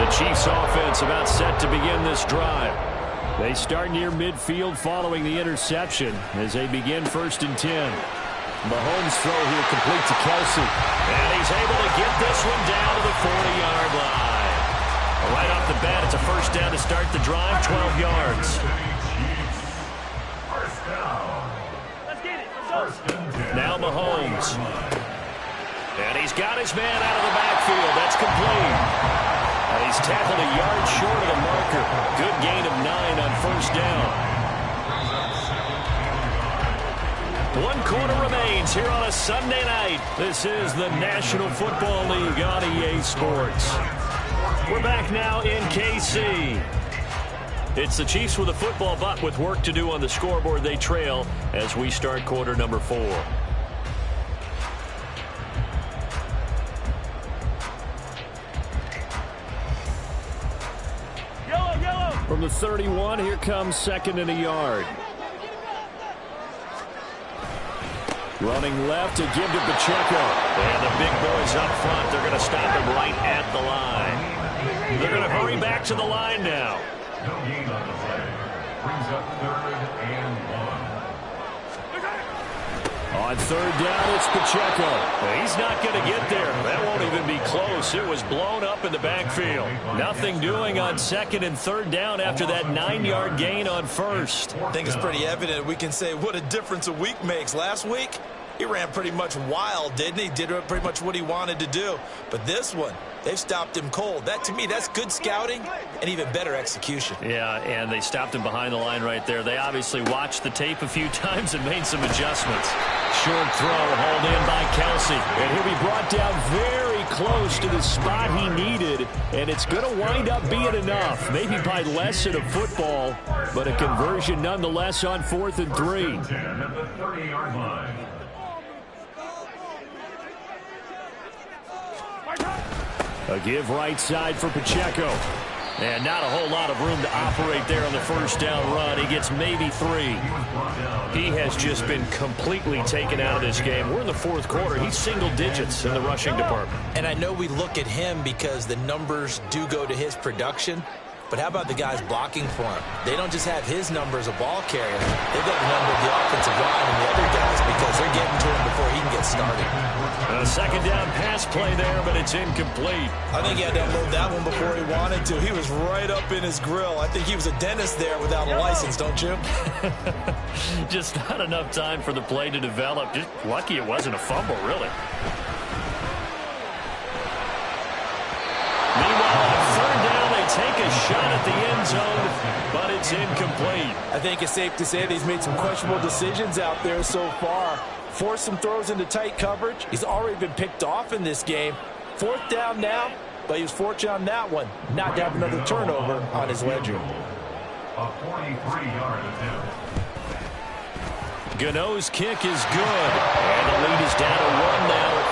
[SPEAKER 1] Chiefs offense about set to begin this drive. They start near midfield following the interception as they begin 1st and 10. Mahomes throw here complete to Kelce. And he's able to get this one down to the 40-yard line. Right off the bat, it's a first down to start the drive, 12 yards.
[SPEAKER 2] Let's get it.
[SPEAKER 1] Now Mahomes. And he's got his man out of the backfield. That's complete. And he's tackled a yard short of the marker. Good gain of 9 on first down. 1 quarter remains here on a Sunday night. This is the National Football League on EA Sports. We're back now in KC. It's the Chiefs with a football, but with work to do on the scoreboard. They trail as we start quarter number 4. From the 31, here comes 2nd and a yard. Running left to give to Pacheco. And the big boys up front, they're going to stop him right at the line. They're going to hurry back to the line now.
[SPEAKER 4] No gain on the play. Brings up 3rd and 1.
[SPEAKER 1] On 3rd down, it's Pacheco. He's not going to get there. That won't even be close. It was blown up in the backfield. Nothing doing on 2nd and 3rd down after that 9-yard gain on 1st.
[SPEAKER 3] I think it's pretty evident. We can say what a difference a week makes. Last week, he ran pretty much wild, didn't he? Did pretty much what he wanted to do. But this one, they've stopped him cold. That, to me, that's good scouting and even better execution.
[SPEAKER 1] Yeah, and they stopped him behind the line right there. They obviously watched the tape a few times and made some adjustments. Short throw, hauled in by Kelce. And he'll be brought down very close to the spot he needed. And it's going to wind up being enough. Maybe by less in a football, but a conversion nonetheless on 4th and 3.
[SPEAKER 4] 10 at the 30-yard line.
[SPEAKER 1] A give right side for Pacheco. And not a whole lot of room to operate there on the first down run. He gets maybe 3. He has just been completely taken out of this game. We're in the 4th quarter. He's single digits in the rushing department.
[SPEAKER 3] And I know we look at him because the numbers do go to his production. But how about the guys blocking for him? They don't just have his number as a ball carrier. They've got the number of the offensive line and the other guys because they're getting to him before he can get started.
[SPEAKER 1] A 2nd down pass play there, but it's incomplete.
[SPEAKER 3] I think he had to unload that one before he wanted to. He was right up in his grill. I think he was a dentist there without a license, don't you?
[SPEAKER 1] Just not enough time for the play to develop. Just lucky it wasn't a fumble, really. Meanwhile, on 3rd down, they take a shot at the end zone, but it's incomplete.
[SPEAKER 5] I think it's safe to say that he's made some questionable decisions out there so far. Forced some throws into tight coverage. He's already been picked off in this game. 4th down now, but he was fortunate on that one not to have another turnover on his ledger.
[SPEAKER 4] A 43-yard attempt.
[SPEAKER 1] Gano's kick is good, and the lead is down to 1 now at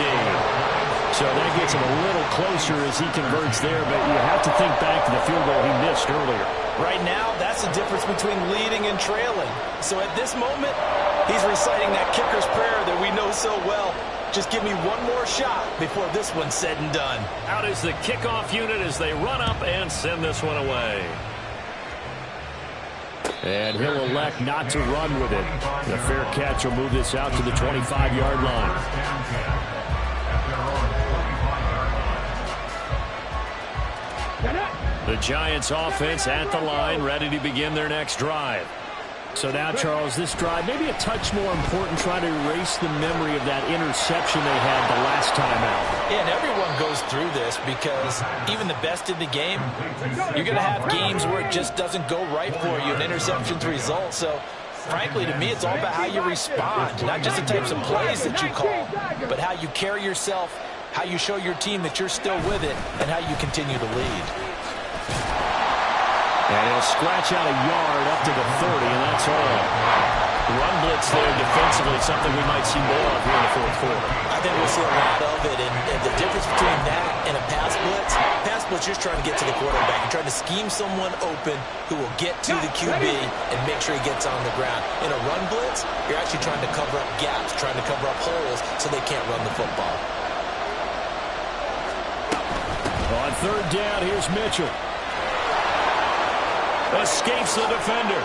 [SPEAKER 1] 14-13. So that gets him a little closer as he converts there, but you have to think back to the field goal he missed earlier.
[SPEAKER 5] Right now, that's the difference between leading and trailing. So at this moment, he's reciting that kicker's prayer that we know so well. Just give me one more shot before this one's said and done.
[SPEAKER 1] Out is the kickoff unit as they run up and send this one away. And he'll elect not to run with it. The fair catch will move this out to the 25-yard line. The Giants offense at the line, ready to begin their next drive. So now, Charles, this drive, maybe a touch more important, trying to erase the memory of that interception they had the last time out.
[SPEAKER 5] Yeah, and everyone goes through this because even the best in the game, you're going to have games where it just doesn't go right for you, and interceptions result. So, frankly, to me, it's all about how you respond, not just the types of plays that you call, but how you carry yourself, how you show your team that you're still with it, and how you continue to lead.
[SPEAKER 1] And he'll scratch out a yard up to the 30, and that's all. Run blitz there defensively, something we might see more of here in the fourth quarter.
[SPEAKER 5] I think we'll see a lot of it, and the difference between that and a pass blitz, you're just trying to get to the quarterback. You're trying to scheme someone open who will get to the QB and make sure he gets on the ground. In a run blitz, you're actually trying to cover up gaps, trying to cover up holes so they can't run the football.
[SPEAKER 1] On third down, here's Mitchell. Escapes the defender.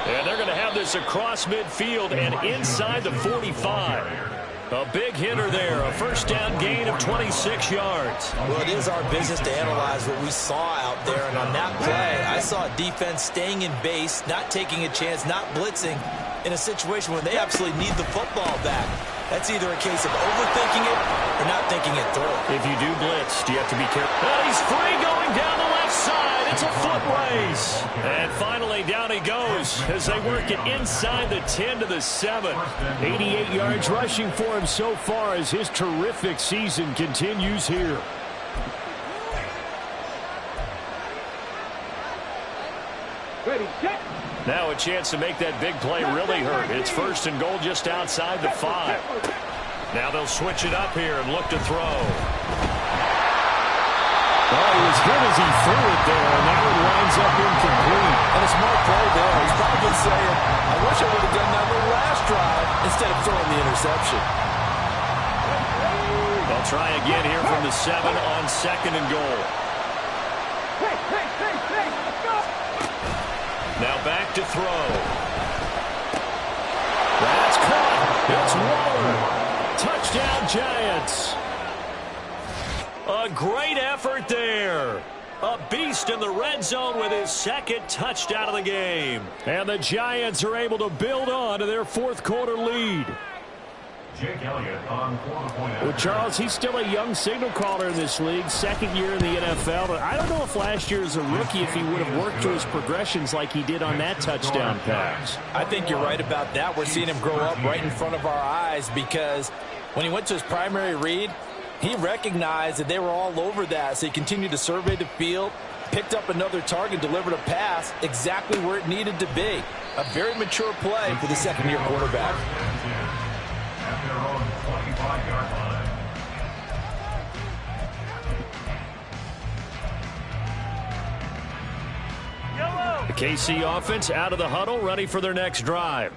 [SPEAKER 1] And they're going to have this across midfield and inside the 45. A big hitter there. A first down gain of 26 yards.
[SPEAKER 5] Well, it is our business to analyze what we saw out there. And on that play, I saw a defense staying in base, not taking a chance, not blitzing in a situation where they absolutely need the football back. That's either a case of overthinking it or not thinking it through.
[SPEAKER 1] If you do blitz, do you have to be careful? And he's free going down the left side. It's a foot race. And finally, down he goes as they work it inside the 10 to the 7. 88 yards rushing for him so far as his terrific season continues here.
[SPEAKER 2] Ready, set.
[SPEAKER 1] Now a chance to make that big play really hurt. It's first and goal just outside the 5. Now they'll switch it up here and look to throw. Oh, he was hit as he threw it there, and now it winds up incomplete.
[SPEAKER 5] And a smart play there. He's probably saying, I wish I would have done that on the last drive instead of throwing the interception.
[SPEAKER 1] They'll try again here from the 7 on second and goal.
[SPEAKER 2] Hey, let's go.
[SPEAKER 1] Now back to throw. That's caught. It's Waller. Touchdown, Giants. A great effort there. A beast in the red zone with his second touchdown of the game. And the Giants are able to build on to their fourth quarter lead.
[SPEAKER 4] Jake Elliott on 4-point.
[SPEAKER 1] Well, Charles, he's still a young signal caller in this league, second year in the NFL. But I don't know if last year as a rookie if he would have worked through his progressions like he did on that touchdown pass.
[SPEAKER 5] I think you're right about that. We're seeing him grow up right in front of our eyes because when he went to his primary read, he recognized that they were all over that, so he continued to survey the field, picked up another target, delivered a pass exactly where it needed to be. A very mature play for the second-year quarterback.
[SPEAKER 4] At their own 25-yard line.
[SPEAKER 1] The KC offense out of the huddle, ready for their next drive.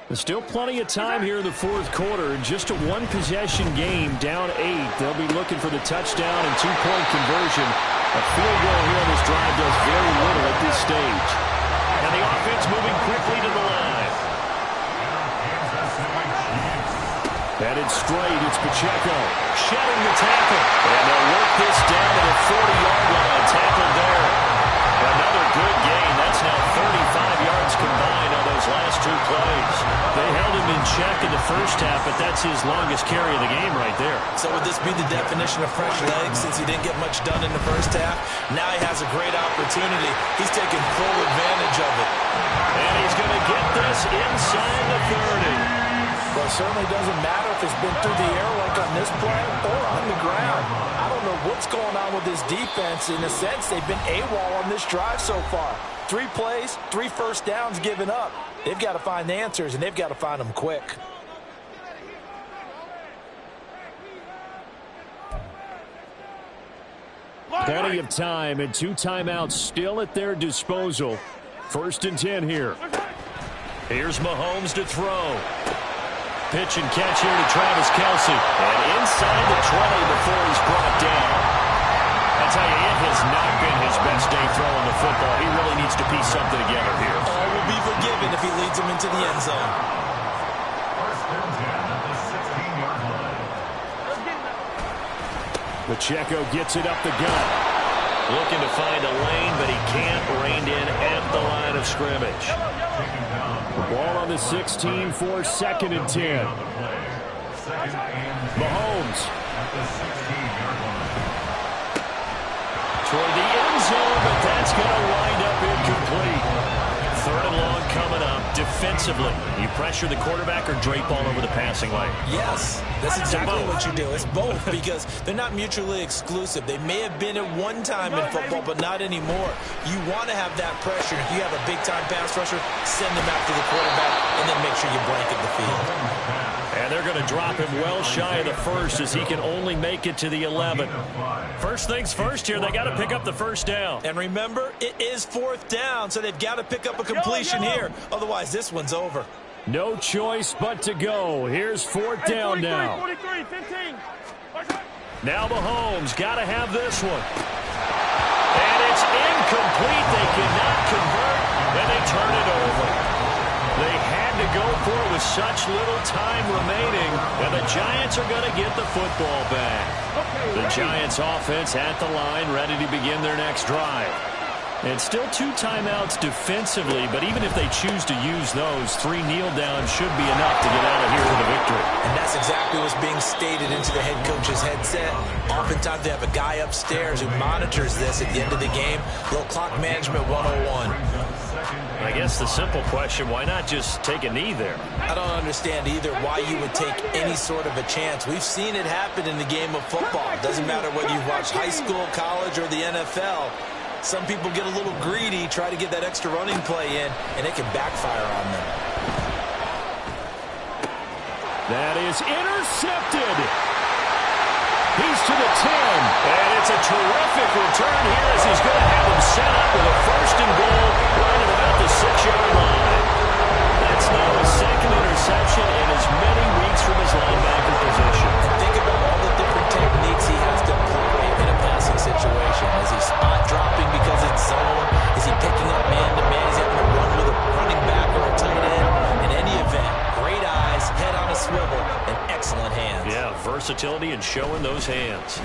[SPEAKER 1] There's still plenty of time here in the fourth quarter. In just a one-possession game, down 8. They'll be looking for the touchdown and two-point conversion. A field goal here on this drive does very little at this stage. And the offense moving quickly to the line. Headed straight, it's Pacheco. Shedding the tackle. And they'll work this down to the 40-yard line. Tackled there. Another good gain. That's now 35 yards combined on those last two plays. They held him in check in the first half, but that's his longest carry of the game right there.
[SPEAKER 5] So would this be the definition of fresh legs since he didn't get much done in the first half? Now he has a great opportunity. He's taking full advantage of it.
[SPEAKER 1] And he's going to get this inside the 30.
[SPEAKER 5] Well, it certainly doesn't matter if it's been through the air like on this play or on the ground. I don't know what's going on with this defense. In a sense, they've been AWOL on this drive so far. 3 plays, 3 first downs given up. They've got to find the answers, and they've got to find them quick.
[SPEAKER 1] Plenty of time and 2 timeouts still at their disposal. First and 10 here. Here's Mahomes to throw. Pitch and catch here to Travis Kelce. And inside the 20 before he's brought down. I tell you, it has not been his best day throwing the football. He really needs to piece something together here.
[SPEAKER 5] All will be forgiven if he leads them into the end zone.
[SPEAKER 4] First and 10 at the 16-yard line.
[SPEAKER 1] Pacheco gets it up the gut. Looking to find a lane, but he can't. Reined in at the line of scrimmage. Ball on the 16 for 2nd and 10. Mahomes. Toward the end zone, but that's going to wind up incomplete. 3rd and long coming up. Defensively, you pressure the quarterback or drape all over the passing lane?
[SPEAKER 5] Yes, that's exactly what you do. It's both because they're not mutually exclusive. They may have been at one time in football, but not anymore. You want to have that pressure. If you have a big-time pass rusher, send them after the quarterback, and then make sure you blanket the field.
[SPEAKER 1] And they're going to drop him well shy of the 1st as he can only make it to the 11. First things first here, they got to pick up the 1st down.
[SPEAKER 5] And remember, it is 4th down, so they've got to pick up a completion here. Otherwise, this one's over.
[SPEAKER 1] No choice but to go. Here's 4th down now.
[SPEAKER 2] 43, 15.
[SPEAKER 1] Now Mahomes got to have this one. And it's incomplete. They cannot convert, and they turn it over. They had to go for it with such little time remaining, and the Giants are going to get the football back. The Giants offense at the line, ready to begin their next drive. And still 2 timeouts defensively, but even if they choose to use those, 3 kneel downs should be enough to get out of here with a victory.
[SPEAKER 5] And that's exactly what's being stated into the head coach's headset. Oftentimes they have a guy upstairs who monitors this at the end of the game. Little clock management 101.
[SPEAKER 1] I guess the simple question, why not just take a knee there?
[SPEAKER 5] I don't understand either why you would take any sort of a chance. We've seen it happen in the game of football. It doesn't matter whether you watch high school, college, or the NFL. Some people get a little greedy, try to get that extra running play in, and it can backfire on them.
[SPEAKER 1] That is intercepted. He's to the 10, and it's a terrific return here as he's going to have him set up with a 1st and goal right at about the 6-yard line. That's now his 2nd interception in as many weeks from his linebacker position.
[SPEAKER 5] Think about all the different techniques he has to employ in a passing situation. Is he spot dropping because it's zone? Is he picking up man-to-man? Is he having to run with a running back or a tight end? In any event, great eyes, head on a swivel, and excellent hands.
[SPEAKER 1] Yeah, versatility and showing those hands.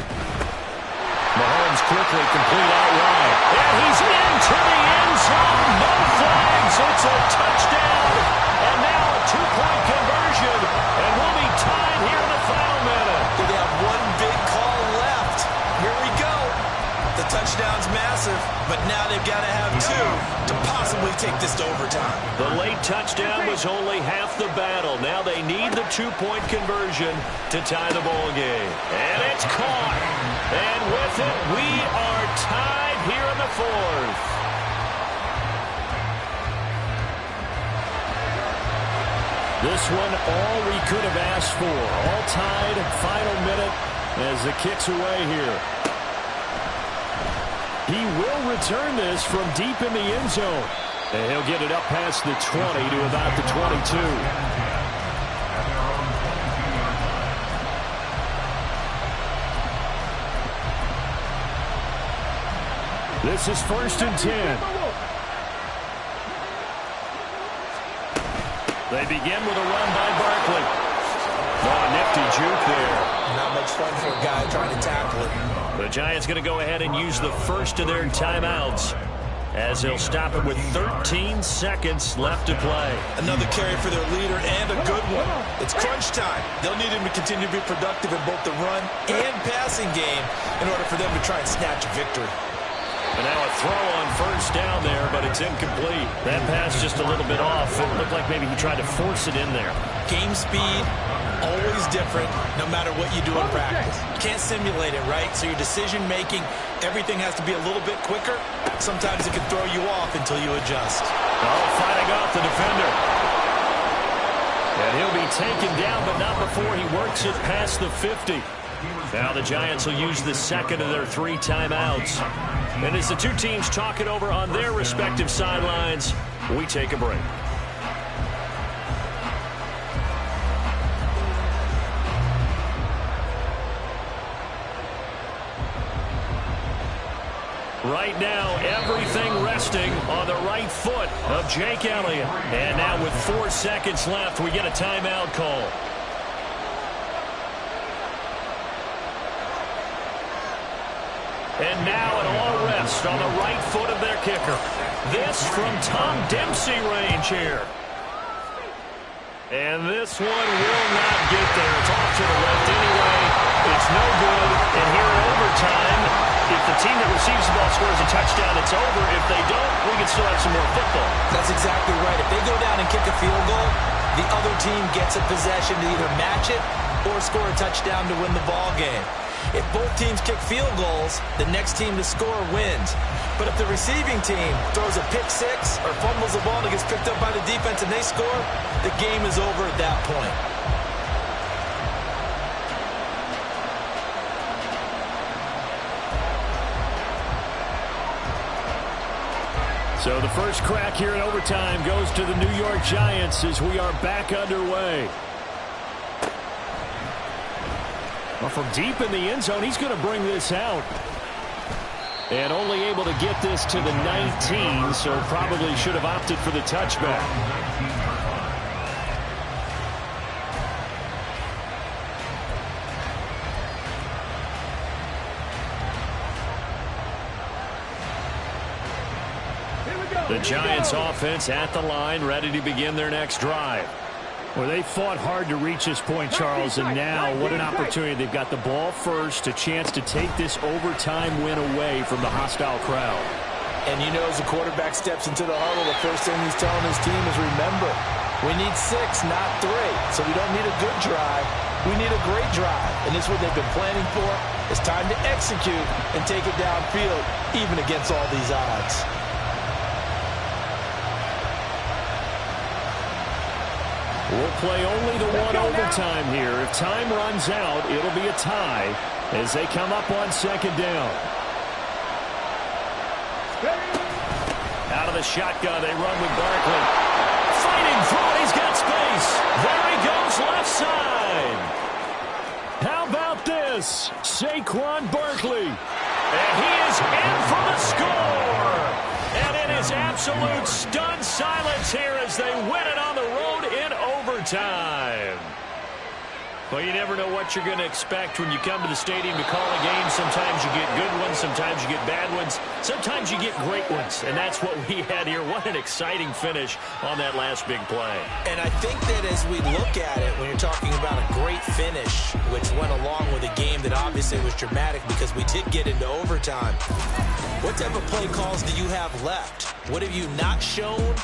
[SPEAKER 1] Mahomes quickly complete out wide. And he's into the end zone. No flags. It's a touchdown. And now a 2-point conversion. And we'll be tied here in the final minute.
[SPEAKER 5] They have one big call left. Here we go. The touchdown's massive, but now they've got to have 2 to possibly take this to overtime.
[SPEAKER 1] The late touchdown was only half the battle. Now they need the 2-point conversion to tie the ball game. And it's caught. And with it, we are tied here in the 4th. This one, all we could have asked for. All tied, final minute as the kick's away here. He will return this from deep in the end zone. And he'll get it up past the 20 to about the 22. This is 1st and 10. They begin with a run by Barkley. Oh, nifty juke there.
[SPEAKER 5] Not much fun for a guy trying to tackle it.
[SPEAKER 1] The Giants going to go ahead and use the first of their timeouts as they'll stop it with 13 seconds left to play.
[SPEAKER 5] Another carry for their leader and a good one. It's crunch time. They'll need him to continue to be productive in both the run and passing game in order for them to try and snatch a victory.
[SPEAKER 1] And now a throw on 1st down there, but it's incomplete. That pass just a little bit off. It looked like maybe he tried to force it in there.
[SPEAKER 5] Game speed, always different, no matter what you do in practice. You can't simulate it, right? So your decision-making, everything has to be a little bit quicker. Sometimes it can throw you off until you adjust.
[SPEAKER 1] Oh, fighting off the defender. And he'll be taken down, but not before he works it past the 50. Now the Giants will use the 2nd of their 3 timeouts. And as the 2 teams talk it over on their respective sidelines, we take a break. Right now, everything resting on the right foot of Jake Elliott. And now with 4 seconds left, we get a timeout call. And now an all-rest Advanced on the right foot of their kicker. This from Tom Dempsey range here. And this one will not get there. It's off to the left anyway. It's no good. And here in overtime, if the team that receives the ball scores a touchdown, it's over. If they don't, we can still have some more football.
[SPEAKER 3] That's exactly right. If they go down and kick a field goal, the other team gets a possession to either match it or score a touchdown to win the ball game. If both teams kick field goals, the next team to score wins. But if the receiving team throws a pick six or fumbles the ball and it gets picked up by the defense and they score, the game is over at that point.
[SPEAKER 1] So the first crack here in overtime goes to the New York Giants as we are back underway. Well, from deep in the end zone, he's going to bring this out. And only able to get this to the 19, so probably should have opted for the touchback. The Giants offense at the line, ready to begin their next drive. Well, they fought hard to reach this point, Charles, and now what an opportunity. They've got the ball first, a chance to take this overtime win away from the hostile crowd.
[SPEAKER 5] And you know, as the quarterback steps into the huddle, the first thing he's telling his team is, remember, we need 6, not 3. So we don't need a good drive. We need a great drive. And this is what they've been planning for. It's time to execute and take it downfield, even against all these odds.
[SPEAKER 1] We'll play only the one overtime here. If time runs out, it'll be a tie as they come up on second down. Out of the shotgun, they run with Barkley. Fighting through, he's got space. There he goes, left side. How about this? Saquon Barkley. And he is in for the score. And it is absolute stunned silence here as they win it on the road in overtime. Well, you never know what you're going to expect when you come to the stadium to call a game. Sometimes you get good ones, sometimes you get bad ones, sometimes you get great ones. And that's what we had here. What an exciting finish on that last big play.
[SPEAKER 3] And I think that as we look at it, when you're talking about a great finish, which went along with a game that obviously was dramatic because we did get into overtime, what type of play calls do you have left? What have you not shown?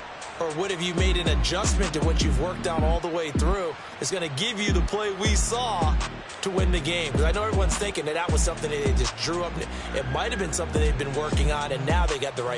[SPEAKER 3] Or what have you made an adjustment to what you've worked out all the way through? It's going to give you the play we saw to win the game. Because I know everyone's thinking that was something that they just drew up. It might have been something they've been working on, and now they got the right